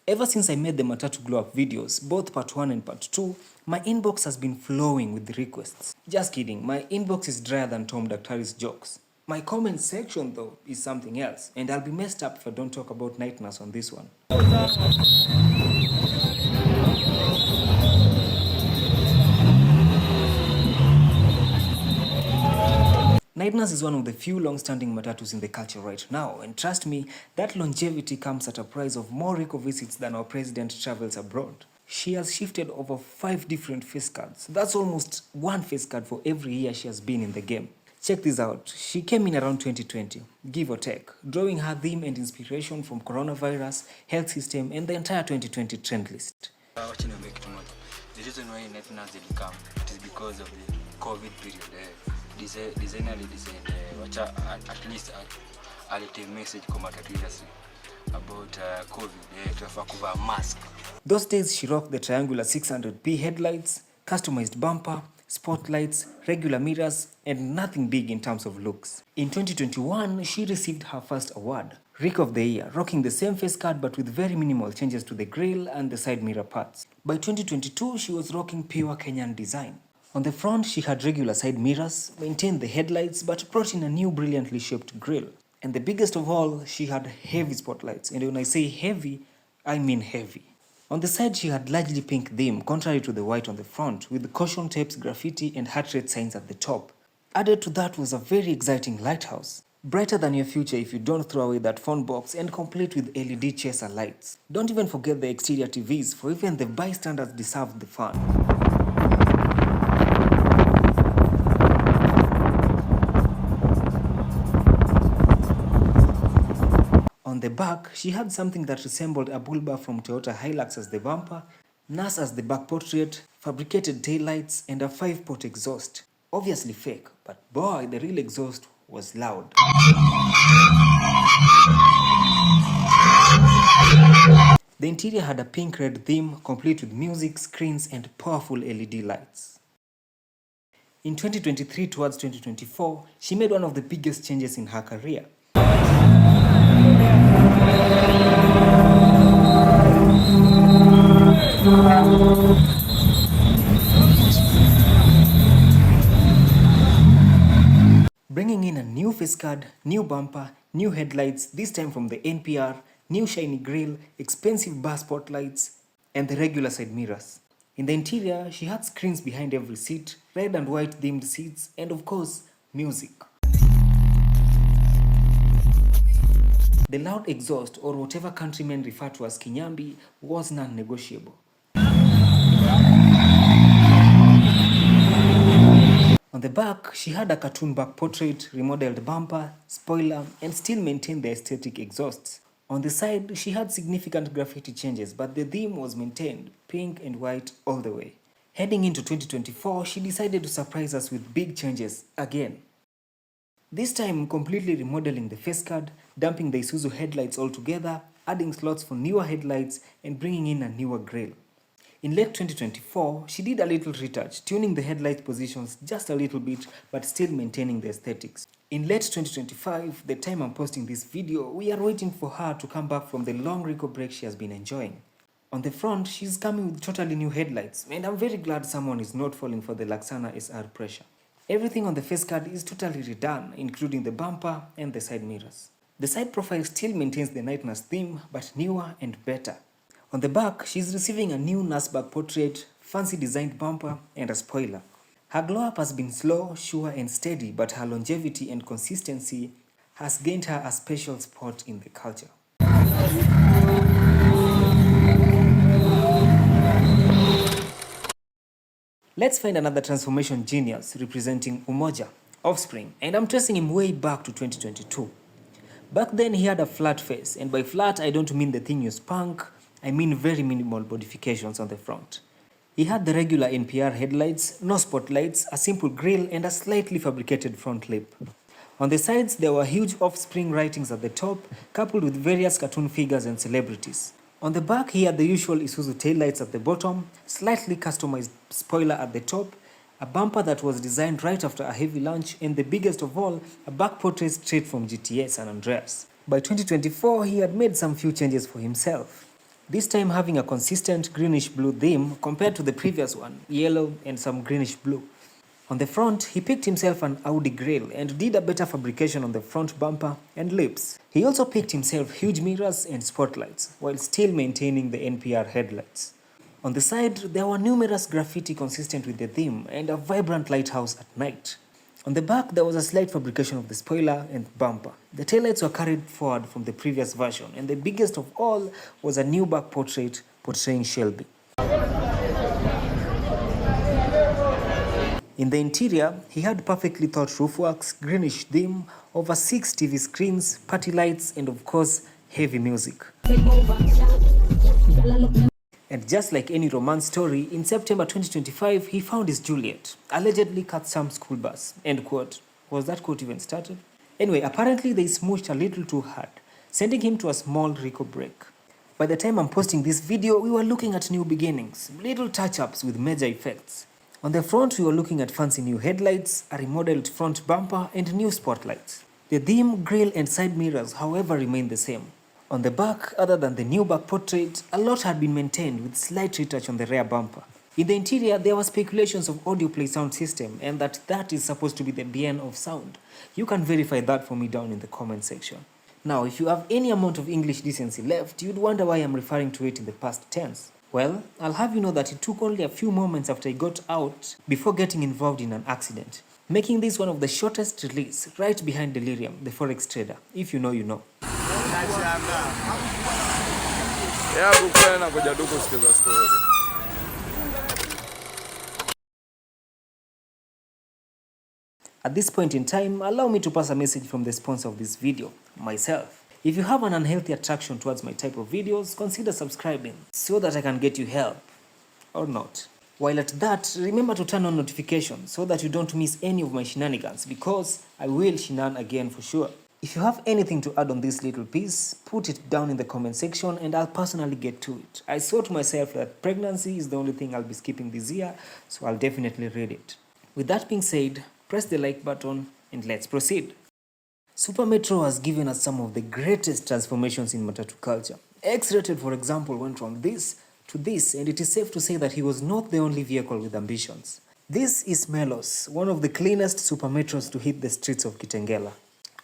Ever since I made the Matatu glow up videos, both part 1 and part 2, my inbox has been flowing with requests. Just kidding, my inbox is drier than Tom Daktari's jokes. My comment section though is something else, and I'll be messed up if I don't talk about night nurse on this one. Night nurse is one of the few long-standing matatus in the culture right now, and trust me, that longevity comes at a price of more Rico visits than our president travels abroad. She has shifted over 5 different face cards. That's almost 1 face card for every year she has been in the game. Check this out. She came in around 2020, give or take, drawing her theme and inspiration from coronavirus, health system, and the entire 2020 trend list. The reason why night nurse didn't come is because of the COVID period. Designer at least a little message come out about COVID to have a mask. Those days she rocked the triangular 600p headlights, customized bumper, spotlights, regular mirrors, and nothing big in terms of looks. In 2021, she received her first award, Rick of the Year, rocking the same face card but with very minimal changes to the grille and the side mirror parts. By 2022, she was rocking pure Kenyan design. On the front, she had regular side mirrors, maintained the headlights, but brought in a new brilliantly shaped grille. And the biggest of all, she had heavy spotlights. And when I say heavy, I mean heavy. On the side, she had largely pink theme, contrary to the white on the front, with caution tapes, graffiti, and heart rate signs at the top. Added to that was a very exciting lighthouse. Brighter than your future if you don't throw away that phone box, and complete with LED chaser lights. Don't even forget the exterior TVs, for even the bystanders deserved the fun. On the back, she had something that resembled a bull bar from Toyota Hilux as the bumper, nurse as the back portrait, fabricated taillights, and a 5-pot exhaust. Obviously fake, but boy, the real exhaust was loud. The interior had a pink-red theme, complete with music, screens, and powerful LED lights. In 2023 towards 2024, she made one of the biggest changes in her career. Bringing in a new face card, new bumper, new headlights, this time from the NPR, new shiny grille, expensive bar spotlights, and the regular side mirrors. In the interior, she had screens behind every seat, red and white themed seats, and of course, music. The loud exhaust, or whatever countrymen refer to as kinyambi, was non-negotiable. On the back, she had a cartoon back portrait, remodeled bumper, spoiler, and still maintained the aesthetic exhausts. On the side, she had significant graffiti changes, but the theme was maintained, pink and white all the way. Heading into 2024, she decided to surprise us with big changes again. This time, completely remodeling the face card, dumping the Isuzu headlights altogether, adding slots for newer headlights, and bringing in a newer grille. In late 2024, she did a little retouch, tuning the headlight positions just a little bit, but still maintaining the aesthetics. In late 2025, the time I'm posting this video, we are waiting for her to come back from the long Rico break she has been enjoying. On the front, she's coming with totally new headlights, and I'm very glad someone is not falling for the Laxana SR pressure. Everything on the face card is totally redone, including the bumper and the side mirrors. The side profile still maintains the night nurse theme, but newer and better. On the back, she's receiving a new nurse back portrait, fancy designed bumper, and a spoiler. Her glow up has been slow, sure, and steady, but her longevity and consistency has gained her a special spot in the culture. Let's find another transformation genius representing Umoja, Offspring, and I'm tracing him way back to 2022. Back then he had a flat face, and by flat I don't mean the thing you spank, I mean very minimal modifications on the front. He had the regular NPR headlights, no spotlights, a simple grille, and a slightly fabricated front lip. On the sides there were huge Offspring writings at the top, coupled with various cartoon figures and celebrities. On the back, he had the usual Isuzu taillights at the bottom, slightly customized spoiler at the top, a bumper that was designed right after a heavy lunch, and the biggest of all, a back portrait straight from GTA San Andreas. By 2024, he had made some few changes for himself. this time having a consistent greenish-blue theme compared to the previous one, yellow and some greenish-blue. On the front, he picked himself an Audi grille and did a better fabrication on the front bumper and lips. He also picked himself huge mirrors and spotlights, while still maintaining the NPR headlights. On the side, there were numerous graffiti consistent with the theme and a vibrant lighthouse at night. On the back, there was a slight fabrication of the spoiler and bumper. The taillights were carried forward from the previous version, and the biggest of all was a new back portrait portraying Shelby. In the interior, he had perfectly thought roofworks, greenish theme, over 6 TV screens, party lights, and of course, heavy music. And just like any romance story, in September 2025, he found his Juliet, allegedly cut some school bus. End quote. Was that quote even started? Anyway, apparently they smooched a little too hard, sending him to a small Rico break. By the time I'm posting this video, we were looking at new beginnings, little touch-ups with major effects. On the front, we were looking at fancy new headlights, a remodeled front bumper, and new spotlights. The theme, grille, and side mirrors, however, remained the same. On the back, other than the new back portrait, a lot had been maintained with slight retouch on the rear bumper. In the interior, there were speculations of audio play sound system and that is supposed to be the bien of sound. You can verify that for me down in the comment section. Now, if you have any amount of English decency left, you'd wonder why I'm referring to it in the past tense. Well, I'll have you know that it took only a few moments after I got out before getting involved in an accident, making this one of the shortest release, right behind Delirium, the forex trader. If you know, you know. At this point in time, allow me to pass a message from the sponsor of this video, myself. If you have an unhealthy attraction towards my type of videos, consider subscribing so that I can get you help. Or not. While at that, remember to turn on notifications so that you don't miss any of my shenanigans, because I will shenan again for sure. If you have anything to add on this little piece, put it down in the comment section and I'll personally get to it. I swore to myself that pregnancy is the only thing I'll be skipping this year, so I'll definitely read it. With that being said, press the like button and let's proceed. Super Metro has given us some of the greatest transformations in Matatu culture. X-Rated, for example, went from this to this, and it is safe to say that he was not the only vehicle with ambitions. This is Mellows, one of the cleanest Super Metros to hit the streets of Kitengela.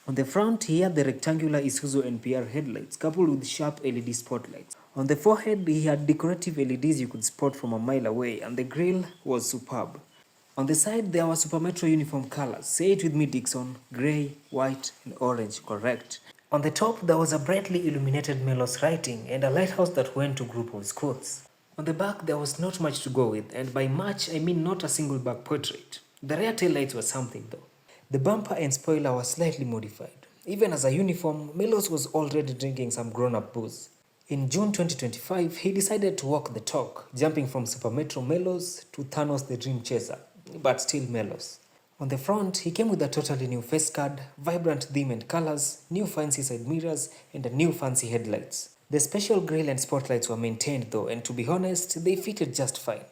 On the front, he had the rectangular Isuzu NPR headlights coupled with sharp LED spotlights. On the forehead, he had decorative LEDs you could spot from a mile away, and the grille was superb. On the side, there were Super Metro uniform colors. Say it with me, Dixon. Grey, white, and orange, correct. On the top, there was a brightly illuminated Mellows writing and a lighthouse that went to group of schools. On the back, there was not much to go with, and by much, I mean not a single back portrait. The rear taillights were something though. The bumper and spoiler were slightly modified. Even as a uniform, Mellows was already drinking some grown-up booze. In June 2025, he decided to walk the talk, jumping from Super Metro Mellows to Thanos the Dream Chaser, but still Mellows. On the front, he came with a totally new face card, vibrant theme and colors, new fancy side mirrors, and a new fancy headlights. The special grille and spotlights were maintained though, and to be honest, they fitted just fine.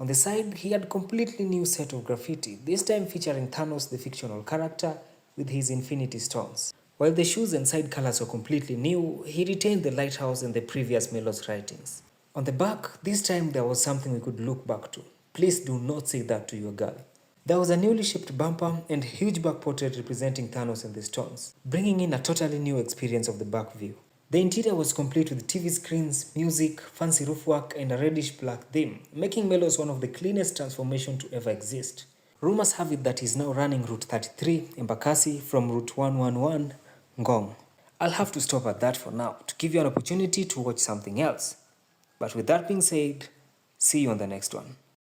On the side, he had completely new set of graffiti, this time featuring Thanos the fictional character with his infinity stones. While the shoes and side colors were completely new, he retained the lighthouse and the previous Mellows writings. On the back, this time there was something we could look back to. Please do not say that to your girl. There was a newly shaped bumper and huge back portrait representing Thanos and the stones, bringing in a totally new experience of the back view. The interior was complete with TV screens, music, fancy roofwork, and a reddish-black theme, making Mellows one of the cleanest transformations to ever exist. Rumors have it that he's now running Route 33, Embakasi, from Route 111, Ngong. I'll have to stop at that for now, to give you an opportunity to watch something else. But with that being said, see you on the next one.